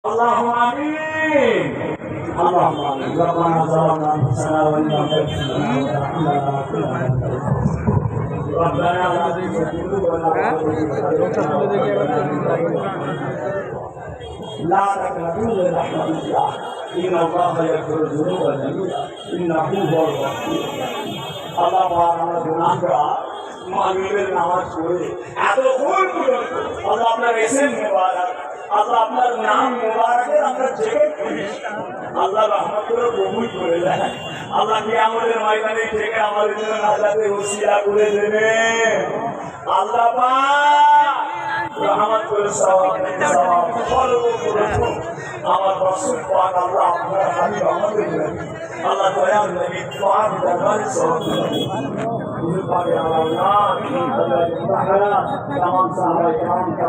اللهم آمين. اللهم آمين. ربنا ظلمنا أنفسنا وإن لم تغفر لنا وترحمنا ربنا لا تزغ قلوبنا لا تقنطوا من رحمة الله إن الله يغفر الذنوب جميعا إنه هو الغفور الرحيم. আল্লাহ পাক আমরা গুনাহগার মাগরিবের নামাজ পড়ে এতক্ষণ পর্যন্ত আল্লাহ আপনার এসেন মোবারক আল্লাহ আপনার নাম মোবারকের আমরা জেগে আল্লাহ রহমত করে কবুল করে দেন। আল্লাহ কিয়ামতের ময়দানে থেকে আমাদের জন্য নাজাতের ওসিলা করে দেবেন। আল্লাহ পাক রহমত করে আমার রাসূল পাক আল্লাহ আপনার হাবিব আমাদের আল্লাহ দয়াল নবী পাক দরবারে সওয়াব হুজুর পাক আল্লাহ তাআলা तमाम साहब-ए-किराम का